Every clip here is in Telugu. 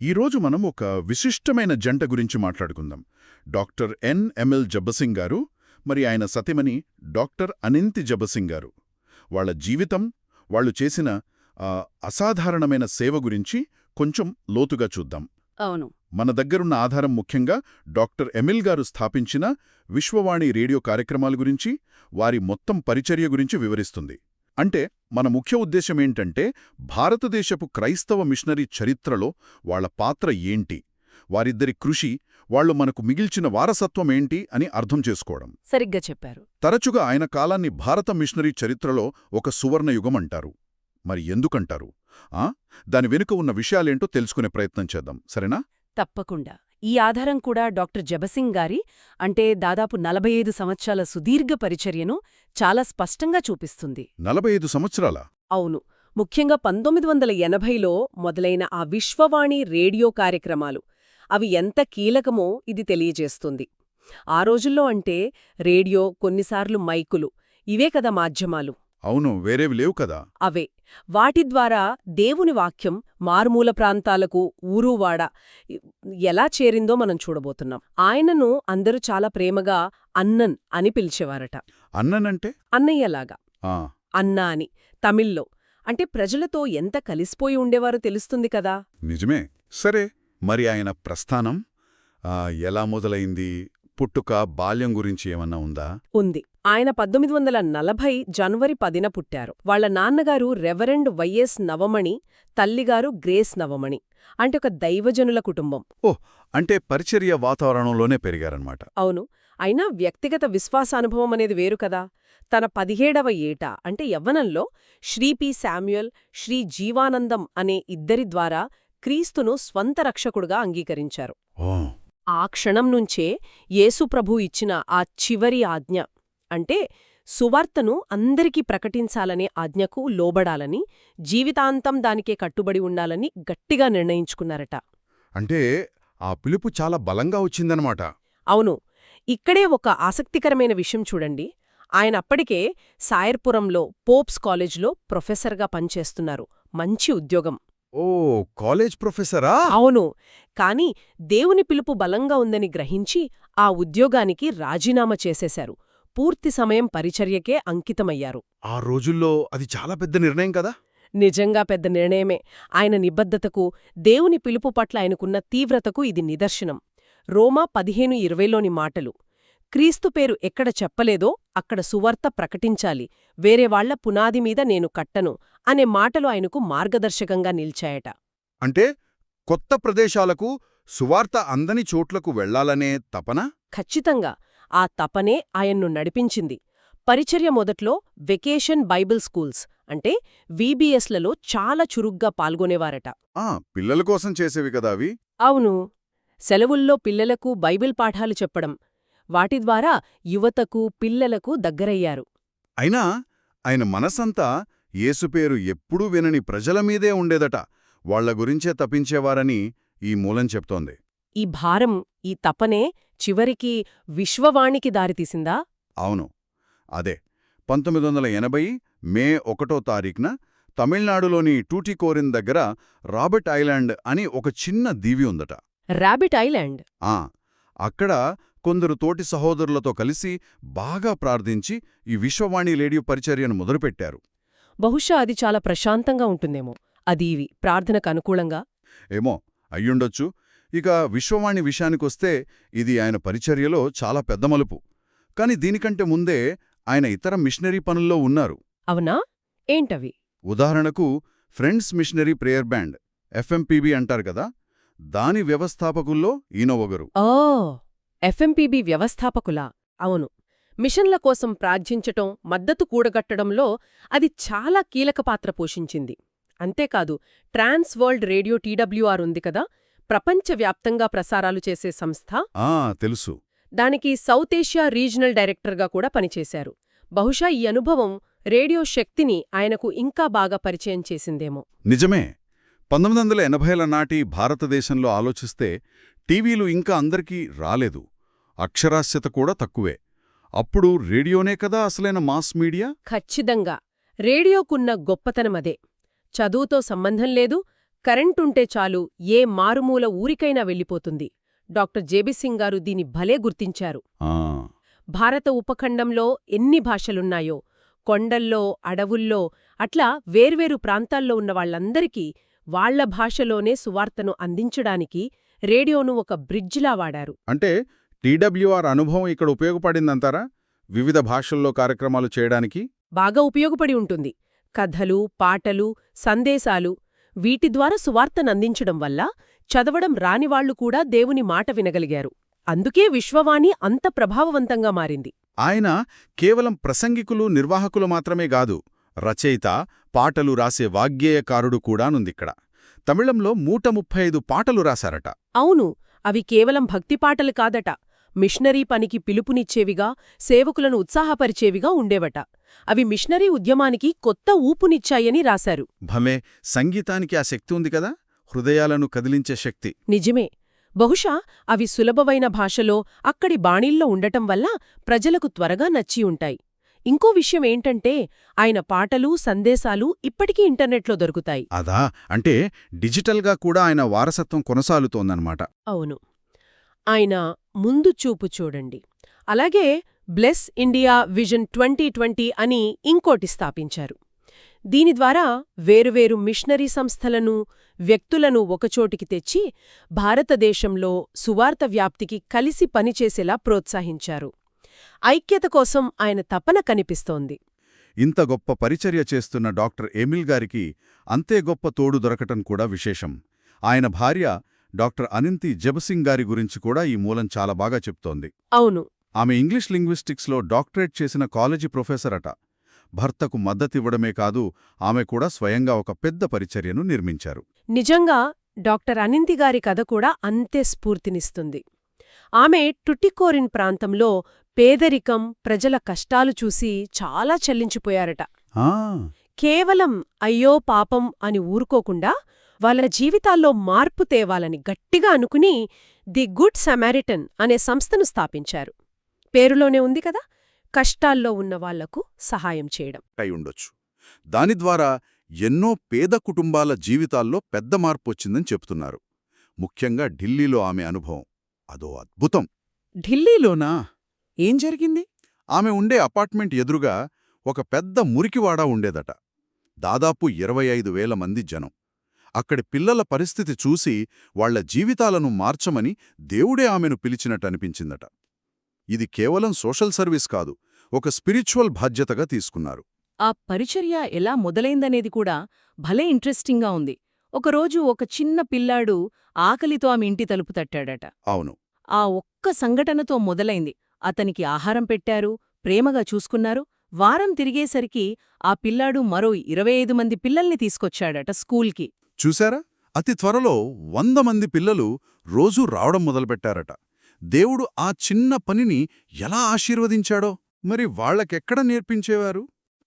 ఈరోజు మనం ఒక విశిష్టమైన జంట గురించి మాట్లాడుకుందాం. డాక్టర్ ఎన్.ఎం.ఎల్. జబ్బసింగ్ గారు, మరి ఆయన సతీమణి డాక్టర్ అనింతి జబ్బసింగ్ గారు. వాళ్ళ జీవితం, వాళ్ళు చేసిన అసాధారణమైన సేవ గురించి కొంచెం లోతుగా చూద్దాం. అవును. మన దగ్గరున్న ఆధారం ముఖ్యంగా డాక్టర్ ఎమిల్ గారు స్థాపించిన విశ్వవాణి రేడియో కార్యక్రమాల గురించి, వారి మొత్తం పరిచర్య గురించి వివరిస్తుంది. అంటే మన ముఖ్య ఉద్దేశమేంటంటే, భారతదేశపు క్రైస్తవ మిషనరీ చరిత్రలో వాళ్ల పాత్ర ఏంటి, వారిద్దరి కృషి, వాళ్లు మనకు మిగిల్చిన వారసత్వమేంటి అని అర్థం చేసుకోవడం. సరిగ్గా చెప్పారు. తరచుగా ఆయన కాలాన్ని భారత మిషనరీ చరిత్రలో ఒక సువర్ణయుగమంటారు. మరి ఎందుకంటారు? దాని వెనుక ఉన్న విషయాలేంటో తెలుసుకునే ప్రయత్నం చేద్దాం, సరేనా? తప్పకుండా. ఈ ఆధారం కూడా డాక్టర్ జబసింగ్ గారి అంటే దాదాపు 45 సంవత్సరాల సుదీర్ఘ పరిచర్యను చాలా స్పష్టంగా చూపిస్తుంది. 45 సంవత్సరాల? అవును. ముఖ్యంగా 1980లో మొదలైన ఆ విశ్వవాణి రేడియో కార్యక్రమాలు, అవి ఎంత కీలకమో ఇది తెలియజేస్తుంది. ఆ రోజుల్లో అంటే రేడియో, కొన్నిసార్లు మైకులు, ఇవే కదా మాధ్యమాలు. అవును, వేరేవి లేవు కదా. అవే. వాటి ద్వారా దేవుని వాక్యం మారుమూల ప్రాంతాలకు, ఊరువాడ ఎలా చేరిందో మనం చూడబోతున్నాం. ఆయనను అందరూ చాలా ప్రేమగా అన్నన్ అని పిలిచేవారట. అన్ననంటే? అన్నయ్యలాగా. అన్నా అని తమిళ్లో. అంటే ప్రజలతో ఎంత కలిసిపోయి ఉండేవారో తెలుస్తుంది కదా. నిజమే. సరే, మరి ఆయన ప్రస్థానం ఎలా మొదలైంది? పుట్టుక, బాల్యం గురించి ఏమన్నా ఉందా? ఉంది. ఆయన 1940 జనవరి 10న పుట్టారు. వాళ్ల నాన్నగారు రెవరెండ్ వైఎస్ నవమణి, తల్లిగారు గ్రేస్ నవమణి. అంటే ఒక దైవజనుల కుటుంబం. ఓహ్, అంటే పరిచర్య వాతావరణంలోనే పెరిగారన్నమాట. అవును. అయినా వ్యక్తిగత విశ్వాసానుభవం అనేది వేరు కదా. తన 17వ ఏట అంటే యవ్వనంలో శ్రీ పి. శామ్యుయల్, శ్రీ జీవానందం అనే ఇద్దరి ద్వారా క్రీస్తును స్వంత రక్షకుడుగా అంగీకరించారు. ఆ క్షణం నుంచే యేసుప్రభు ఇచ్చిన ఆ చివరి ఆజ్ఞ, అంటే సువార్తను అందరికీ ప్రకటించాలనే ఆజ్ఞకు లోబడాలని, జీవితాంతం దానికే కట్టుబడి ఉండాలని గట్టిగా నిర్ణయించుకున్నారట. అంటే ఆ పిలుపు చాలా బలంగా వచ్చిందనమాట. అవును. ఇక్కడే ఒక ఆసక్తికరమైన విషయం చూడండి. ఆయన అప్పటికే సాయర్పురంలో పోప్స్ కాలేజ్లో ప్రొఫెసర్గా పనిచేస్తున్నారు. మంచి ఉద్యోగం. ఓ, కాలేజ్ ప్రొఫెసరా? అవును. కాని దేవుని పిలుపు బలంగా ఉందని గ్రహించి ఆ ఉద్యోగానికి రాజీనామా చేసేశారు. పూర్తి సమయం పరిచర్యకే అంకితమయ్యారు. ఆ రోజుల్లో అది చాలా పెద్ద నిర్ణయం కదా. నిజంగా పెద్ద నిర్ణయమే. ఆయన నిబద్ధతకు, దేవుని పిలుపు పట్ల ఆయనకున్న తీవ్రతకు ఇది నిదర్శనం. రోమా 15:20లోని మాటలు, క్రీస్తు పేరు ఎక్కడ చెప్పలేదో అక్కడ సువార్త ప్రకటించాలి, వేరేవాళ్ల పునాది మీద నేను కట్టను అనే మాటలు ఆయనకు మార్గదర్శకంగా నిల్చాయట. అంటే కొత్త ప్రదేశాలకు, సువార్త అందని చోట్లకు వెళ్లాలనే తపన? ఖచ్చితంగా. ఆ తపనే ఆయన్ను నడిపించింది. పరిచర్య మొదట్లో వెకేషన్ బైబిల్ స్కూల్స్ అంటే వీబీఎస్లలో చాలా చురుగ్గా పాల్గొనేవారట. పిల్లల కోసం చేసేవి కదా అవి? అవును. సెలవుల్లో పిల్లలకు బైబిల్ పాఠాలు చెప్పడం, వాటి ద్వారా యువతకు, పిల్లలకు దగ్గరయ్యారు. అయినా ఆయన మనసంతా యేసుపేరు ఎప్పుడూ వినని ప్రజలమీదే ఉండేదట. వాళ్ల గురించే తపించేవారని ఈ మూలం చెప్తోంది. ఈ భారం, ఈ తపనే చివరికి విశ్వవాణికి దారితీసిందా? అవును, అదే. 1980 మే 1వ తారీఖున తమిళనాడులోని టూటికోరిన్ దగ్గర రాబర్ట్ ఐలాండ్ అని ఒక చిన్న దీవి ఉందట. Rabbit island? అక్కడ కొందరు తోటి సహోదరులతో కలిసి బాగా ప్రార్థించి ఈ విశ్వవాణి రేడియో పరిచర్యను మొదలుపెట్టారు. బహుశా అది చాలా ప్రశాంతంగా ఉంటుందేమో, అది ప్రార్థనకు అనుకూలంగా. ఏమో, అయ్యుండొచ్చు. ఇక విశ్వవాణి విషయానికొస్తే ఇది ఆయన పరిచర్యలో చాలా పెద్ద మలుపు. కాని దీనికంటే ముందే ఆయన ఇతర మిషనరీ పనుల్లో ఉన్నారు. అవునా? ఏంటవి? ఉదాహరణకు ఫ్రెండ్స్ మిషనరీ ప్రేయర్ బ్యాండ్, ఎఫ్ఎంపీబీ అంటారు కదా, దాని వ్యవస్థాపకుల్లో ఈయన ఒకరు. ఎఫ్ఎంపీబీ వ్యవస్థాపకులా? అవును. మిషన్ల కోసం ప్రార్థించటం, మద్దతు కూడగట్టడంలో అది చాలా కీలక పాత్ర పోషించింది. అంతేకాదు, ట్రాన్స్ వరల్డ్ రేడియో TWR ఉంది కదా, ప్రపంచవ్యాప్తంగా ప్రసారాలు చేసే సంస్థ. తెలుసు. దానికి సౌత్ ఏషియా రీజనల్ డైరెక్టర్గా కూడా పనిచేశారు. బహుశా ఈ అనుభవం రేడియో శక్తిని ఆయనకు ఇంకా బాగా పరిచయం చేసిందేమో. నిజమే. 1980ల నాటి భారతదేశంలో ఆలోచిస్తే టీవీలు ఇంకా అందరికీ రాలేదు. అక్షరాస్యత కూడా తక్కువే. అప్పుడు రేడియోనే కదా అసలైన మాస్ మీడియా. ఖచ్చితంగా. రేడియోకున్న గొప్పతనమదే. చదువుతో సంబంధం లేదు, కరెంటుంటే చాలు ఏ మారుమూల ఊరికైనా వెళ్ళిపోతుంది. డాక్టర్ జేబీ సింగ్ గారు దీని భలే గుర్తించారు. ఆ, భారత ఉపఖండంలో ఎన్ని భాషలున్నాయో, కొండల్లో, అడవుల్లో, అట్లా వేర్వేరు ప్రాంతాల్లో ఉన్న వాళ్ళందరికీ వాళ్ల భాషలోనే సువార్తను అందించడానికి రేడియోను ఒక బ్రిడ్జిలా వాడారు. అంటే టీడబ్ల్యూఆర్ అనుభవం ఇక్కడ ఉపయోగపడిందంటారా? వివిధ భాషల్లో కార్యక్రమాలు చేయడానికి? బాగా ఉపయోగపడి ఉంటుంది. కథలు, పాటలు, సందేశాలు వీటి ద్వారా సువార్తనందించడం వల్ల చదవడం రానివాళ్లు కూడా దేవుని మాట వినగలిగారు. అందుకే విశ్వవాణి అంత ప్రభావవంతంగా మారింది. ఆయన కేవలం ప్రసంగికులు, నిర్వాహకులు మాత్రమే గాదు, రచయిత, పాటలు రాసే వాగ్గేయకారుడు కూడానుందిక్కడ. తమిళంలో 135 పాటలు రాశారట. అవును, అవి కేవలం భక్తిపాటలు కాదట. మిషనరీ పనికి పిలుపునిచ్చేవిగా, సేవకులను ఉత్సాహపరిచేవిగా ఉండేవట. అవి మిషనరీ ఉద్యమానికి కొత్త ఊపునిచ్చాయని రాశారు. భమే, సంగీతానికి ఆ శక్తి ఉంది కదా, హృదయాలను కదిలించే శక్తి. నిజమే. బహుశా అవి సులభమైన భాషలో, అక్కడి బాణీల్లో ఉండటం వల్ల ప్రజలకు త్వరగా నచ్చి ఉంటాయి. ఇంకో విషయం ఏంటంటే, ఆయన పాటలు, సందేశాలు ఇప్పటికీ ఇంటర్నెట్లో దొరుకుతాయి. అదా, అంటే డిజిటల్గా కూడా ఆయన వారసత్వం కొనసాగుతోందన్నమాట. అవును. ఆయన ముందు చూపు చూడండి. అలాగే బ్లెస్ ఇండియా విజన్ 2020 అని ఇంకోటి స్థాపించారు. దీని ద్వారా వేరువేరు మిషనరీ సంస్థలను, వ్యక్తులను ఒకచోటికి తెచ్చి భారతదేశంలో సువార్త వ్యాప్తికి కలిసి పనిచేసేలా ప్రోత్సహించారు. ఐక్యత కోసం ఆయన తపన కనిపిస్తోంది. ఇంత గొప్ప పరిచర్య చేస్తున్న డాక్టర్ ఎమిల్ గారికి అంతే గొప్ప తోడు దొరకటం కూడా విశేషం. ఆయన భార్య డాక్టర్ అనింతి జబసింగ్ గారి గురించి కూడా ఈ మూలం చాలా బాగా చెప్తోంది. అవును. ఆమె ఇంగ్లీష్ లింగ్విస్టిక్స్లో డాక్టరేట్ చేసిన కాలేజీ ప్రొఫెసర్ అట. భర్తకు మద్దతివ్వడమే కాదు, ఆమె కూడా స్వయంగా ఒక పెద్ద పరిచర్యను నిర్మించారు. నిజంగా డాక్టర్ అనింతి గారి కథ కూడా అంతే స్ఫూర్తినిస్తుంది. ఆమె టుటికోరిన్ ప్రాంతంలో పేదరికం, ప్రజల కష్టాలు చూసి చాలా చల్లించిపోయారట. ఆ, కేవలం అయ్యో పాపం అని ఊరుకోకుండా వాళ్ళ జీవితాల్లో మార్పు తేవాలని గట్టిగా అనుకుని ది గుడ్ సమారిటన్ అనే సంస్థను స్థాపించారు. పేరులోనే ఉంది కదా, కష్టాల్లో ఉన్న వాళ్లకు సహాయం చేయడం. అయి ఉండొచ్చు. దాని ద్వారా ఎన్నో పేద కుటుంబాల జీవితాల్లో పెద్ద మార్పొచ్చిందని చెప్తున్నారు. ముఖ్యంగా ఢిల్లీలో ఆమె అనుభవం అదో అద్భుతం. ఢిల్లీలోనా? ఏం జరిగింది? ఆమె ఉండే అపార్ట్మెంట్ ఎదురుగా ఒక పెద్ద మురికివాడ ఉండేదట. దాదాపు 25,000 మంది జనం. అక్కడి పిల్లల పరిస్థితి చూసి వాళ్ల జీవితాలను మార్చమని దేవుడే ఆమెను పిలిచినట్టనిపించిందట. ఇది కేవలం సోషల్ సర్వీస్ కాదు, ఒక స్పిరిచువల్ బాధ్యతగా తీసుకున్నారు. ఆ పరిచర్య ఎలా మొదలైందనేది కూడా భలే ఇంట్రెస్టింగ్గా ఉంది. ఒకరోజు ఒక చిన్న పిల్లాడు ఆకలితో ఆమె ఇంటి తలుపు తట్టాడట. అవును. ఆ ఒక్క సంఘటనతో మొదలైంది. అతనికి ఆహారం పెట్టారు, ప్రేమగా చూసుకున్నారు. వారం తిరిగేసరికి ఆ పిల్లాడు మరో 25 మంది పిల్లల్ని తీసుకొచ్చాడట స్కూల్కి. చూశారా, అతి త్వరలో 100 మంది పిల్లలు రోజూ రావడం మొదలుపెట్టారట. దేవుడు ఆ చిన్న పనిని ఎలా ఆశీర్వదించాడో. మరి వాళ్లకెక్కడ నేర్పించేవారు?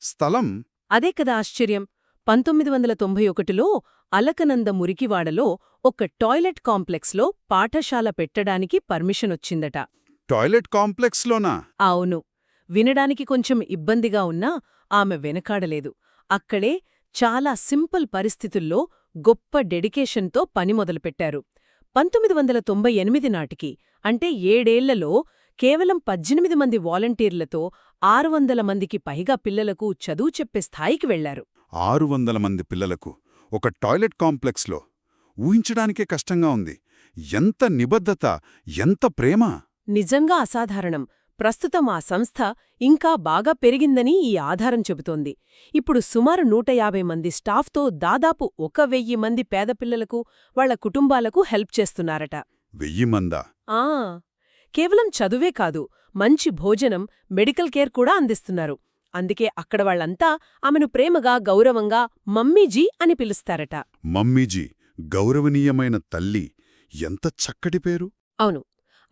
స్థలం. అదే కదా ఆశ్చర్యం. 1991లో అలకనంద మురికివాడలో ఒక టాయిలెట్ కాంప్లెక్స్లో పాఠశాల పెట్టడానికి పర్మిషనొచ్చిందట. టాయిలెట్ కాంప్లెక్స్లోనా? అవును. వినడానికి కొంచెం ఇబ్బందిగా ఉన్నా ఆమె వెనకాడలేదు. అక్కడే చాలా సింపుల్ పరిస్థితుల్లో గొప్ప డెడికేషన్తో పని మొదలుపెట్టారు. 1998 నాటికి, అంటే 7 ఏళ్లలో, కేవలం 18 మంది వాలంటీర్లతో 600 మందికి పైగా పిల్లలకు చదువు చెప్పే స్థాయికి వెళ్లారు. 600 మంది పిల్లలకు ఒక టాయిలెట్ కాంప్లెక్స్లో ఊహించడానికే కష్టంగా ఉంది. ఎంత నిబద్ధత, ఎంత ప్రేమ! నిజంగా అసాధారణం. ప్రస్తుతం ఆ సంస్థ ఇంకా బాగా పెరిగిందని ఈ ఆధారం చెబుతోంది. ఇప్పుడు సుమారు 150 మంది స్టాఫ్తో దాదాపు 1,000 మంది పేదపిల్లలకు, వాళ్ల కుటుంబాలకు హెల్ప్ చేస్తున్నారట. 1000 మందా? ఆ, కేవలం చదువే కాదు, మంచి భోజనం, మెడికల్ కేర్ కూడా అందిస్తున్నారు. అందుకే అక్కడ వాళ్లంతా ఆమెను ప్రేమగా, గౌరవంగా మమ్మీజీ అని పిలుస్తారట. మమ్మీజీ, గౌరవనీయమైన తల్లి, ఎంత చక్కటి పేరు! అవును.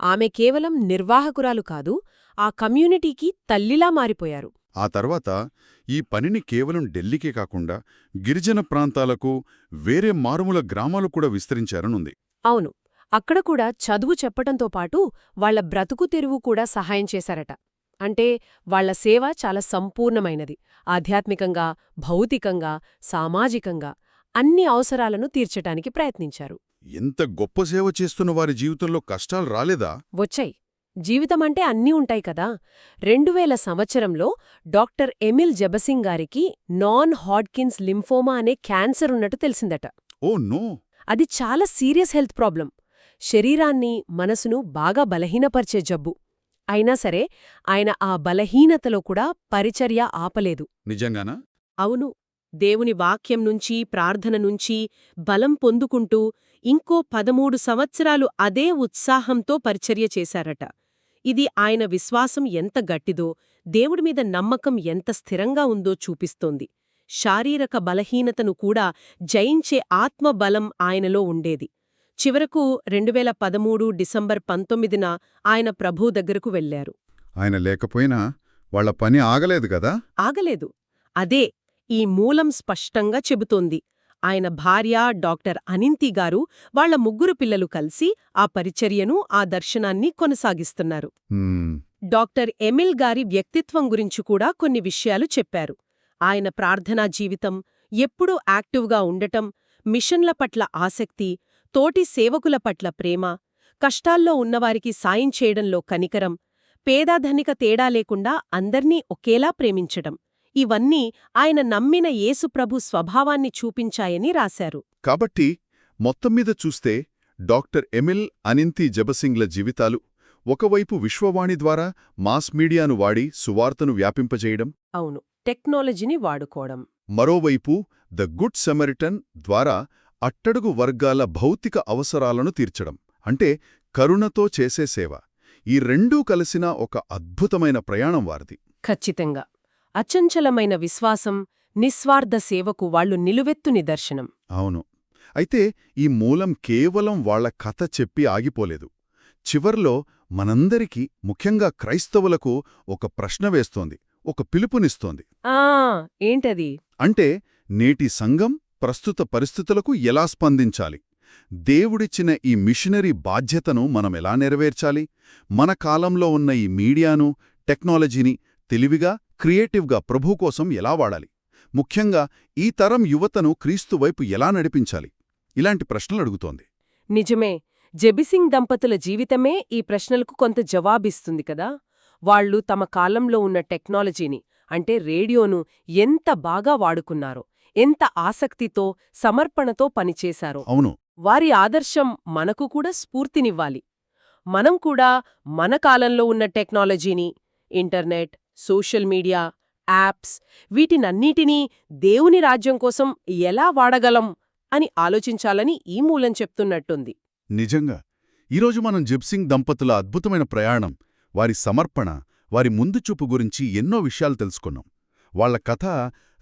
ఆమె కేవలం నిర్వాహకురాలు కాదు, ఆ కమ్యూనిటీకి తల్లిలా మారిపోయారు. ఆ తర్వాత ఈ పనిని కేవలం ఢిల్లీకే కాకుండా గిరిజన ప్రాంతాలకు, వేరే మారుమూల గ్రామాలు కూడా విస్తరించారనుంది. అవును. అక్కడ కూడా చదువు చెప్పటంతో పాటు వాళ్ల బ్రతుకు తెరువు కూడా సహాయం చేశారట. అంటే వాళ్ల సేవ చాలా సంపూర్ణమైనది. ఆధ్యాత్మికంగా, భౌతికంగా, సామాజికంగా అన్ని అవసరాలను తీర్చటానికి ప్రయత్నించారు. ఎంత గొప్ప సేవ చేస్తున్న వారి జీవితంలో కష్టాలు రాలేదా? వచ్చాయి. జీవితమంటే అన్నీ ఉంటాయి కదా. 2000 సంవత్సరంలో డాక్టర్ ఎమిల్ జెబసింగ్ గారికి నాన్ హాడ్కిన్స్ లింఫోమా అనే క్యాన్సర్ ఉన్నట్టు తెలిసిందట. Oh no! అది చాలా సీరియస్ హెల్త్ ప్రాబ్లం. శరీరాన్ని, మనసును బాగా బలహీనపరిచే జబ్బు. అయినా సరే ఆయన ఆ బలహీనతలో కూడా పరిచర్య ఆపలేదు. నిజంగానా? అవును. దేవుని వాక్యం నుంచి, ప్రార్థన నుంచి బలం పొందుకుంటూ ఇంకో 13 సంవత్సరాలు అదే ఉత్సాహంతో పరిచర్య చేశారట. ఇది ఆయన విశ్వాసం ఎంత గట్టిదో, దేవుడిమీద నమ్మకం ఎంత స్థిరంగా ఉందో చూపిస్తోంది. శారీరక బలహీనతను కూడా జయించే ఆత్మబలం ఆయనలో ఉండేది. చివరకు 2013 డిసెంబర్ 19న ఆయన ప్రభూ దగ్గరకు వెళ్లారు. ఆయన లేకపోయినా వాళ్ల పని ఆగలేదు కదా? ఆగలేదు. అదే ఈ మూలం స్పష్టంగా చెబుతోంది. ఆయన భార్య డాక్టర్ అనింతి గారు, వాళ్ల 3 పిల్లలు కలిసి ఆ పరిచర్యను, ఆ దర్శనాన్ని కొనసాగిస్తున్నారు. డాక్టర్ ఎమిల్ గారి వ్యక్తిత్వం గురించి కూడా కొన్ని విషయాలు చెప్పారు. ఆయన ప్రార్థనా జీవితం, ఎప్పుడూ యాక్టివ్గా ఉండటం, మిషన్ల పట్ల ఆసక్తి, తోటి సేవకుల పట్ల ప్రేమ, కష్టాల్లో ఉన్నవారికి సాయం చేయడంలో కనికరం, పేదాధనిక తేడా లేకుండా అందర్నీ ఒకేలా ప్రేమించడం, ఇవన్నీ ఆయన నమ్మిన యేసుప్రభు స్వభావాన్ని చూపించాయని రాశారు. కాబట్టి మొత్తం మీద చూస్తే డాక్టర్ ఎమిల్, అనింతి జెబసింగ్ల జీవితాలు ఒకవైపు విశ్వవాణి ద్వారా మాస్ మీడియాను వాడి సువార్తను వ్యాపింపజేయడం, అవును, టెక్నాలజీని వాడుకోవడం, మరోవైపు ద గుడ్ సమరిటన్ ద్వారా అట్టడుగు వర్గాల భౌతిక అవసరాలను తీర్చడం, అంటే కరుణతో చేసే సేవ, ఈ రెండూ కలిసిన ఒక అద్భుతమైన ప్రయాణం వారిది. ఖచ్చితంగా. అచంచలమైన విశ్వాసం, నిస్వార్థ సేవకు వాళ్లు నిలువెత్తు నిదర్శనం. అవును. అయితే ఈ మూలం కేవలం వాళ్ల కథ చెప్పి ఆగిపోలేదు. చివర్లో మనందరికీ, ముఖ్యంగా క్రైస్తవులకు ఒక ప్రశ్న వేస్తోంది, ఒక పిలుపునిస్తోంది. ఏంటది? అంటే నేటి సంఘం ప్రస్తుత పరిస్థితులకు ఎలా స్పందించాలి? దేవుడిచ్చిన ఈ మిషనరీ బాధ్యతను మనమెలా నెరవేర్చాలి? మన కాలంలో ఉన్న ఈ మీడియాను, టెక్నాలజీని తెలివిగా, క్రియేటివ్గా ప్రభు కోసం ఎలా వాడాలి? ముఖ్యంగా ఈ తరం యువతను క్రీస్తు వైపు ఎలా నడిపించాలి? ఇలాంటి ప్రశ్నలు అడుగుతోంది. నిజమే. జెబిసింగ్ దంపతుల జీవితమే ఈ ప్రశ్నలకు కొంత జవాబిస్తుంది కదా. వాళ్లు తమ కాలంలో ఉన్న టెక్నాలజీని, అంటే రేడియోను ఎంత బాగా వాడుకున్నారో, ఎంత ఆసక్తితో, సమర్పణతో పనిచేశారో. అవును. వారి ఆదర్శం మనకు కూడా స్ఫూర్తినివ్వాలి. మనం కూడా మన కాలంలో ఉన్న టెక్నాలజీని, ఇంటర్నెట్, సోషల్ మీడియా, యాప్స్, వీటినన్నిటినీ దేవుని రాజ్యం కోసం ఎలా వాడగలం అని ఆలోచించాలని ఈ మూలం చెప్తున్నట్టుంది. నిజంగా. ఈరోజు మనం జెబసింగ్ దంపతుల అద్భుతమైన ప్రయాణం, వారి సమర్పణ, వారి ముందుచూపు గురించి ఎన్నో విషయాలు తెలుసుకున్నాం. వాళ్ల కథ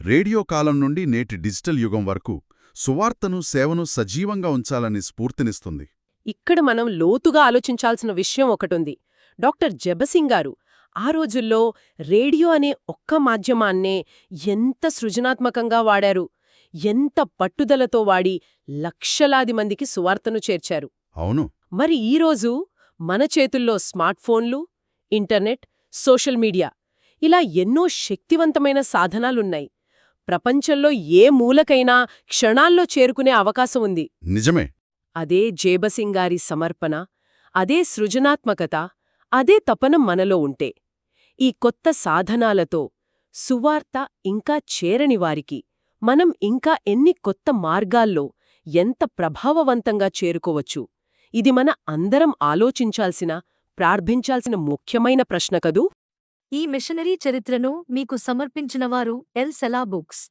రేడియో కాలం నుండి నేటి డిజిటల్ యుగం వరకు సువార్తను, సేవను సజీవంగా ఉంచాలని స్ఫూర్తినిస్తుంది. ఇక్కడ మనం లోతుగా ఆలోచించాల్సిన విషయం ఒకటుంది. డాక్టర్ జెబసింగ్ గారు ఆ రోజుల్లో రేడియో అనే ఒక్క మాధ్యమాన్నే ఎంత సృజనాత్మకంగా వాడారు, ఎంత పట్టుదలతో వాడి లక్షలాది మందికి సువార్తను చేర్చారు. అవును. మరి ఈరోజు మన చేతుల్లో స్మార్ట్ఫోన్లు, ఇంటర్నెట్, సోషల్ మీడియా, ఇలా ఎన్నో శక్తివంతమైన సాధనాలున్నాయి. ప్రపంచంలో ఏ మూలకైనా క్షణాల్లో చేరుకునే అవకాశం ఉంది. నిజమే. అదే జేబసింగ్ గారి సమర్పణ, అదే సృజనాత్మకత, అదే తపన మనలో ఉంటే, ఈ కొత్త సాధనాలతో సువార్త ఇంకా చేరని వారికి మనం ఇంకా ఎన్ని కొత్త మార్గాల్లో ఎంత ప్రభావవంతంగా చేరుకోవచ్చు? ఇది మన అందరం ఆలోచించాల్సిన, ప్రార్థించాల్సిన ముఖ్యమైన ప్రశ్న కదూ. ఈ మిషనరీ చరిత్రను మీకు సమర్పించినవారు ఎల్ సెలా బుక్స్.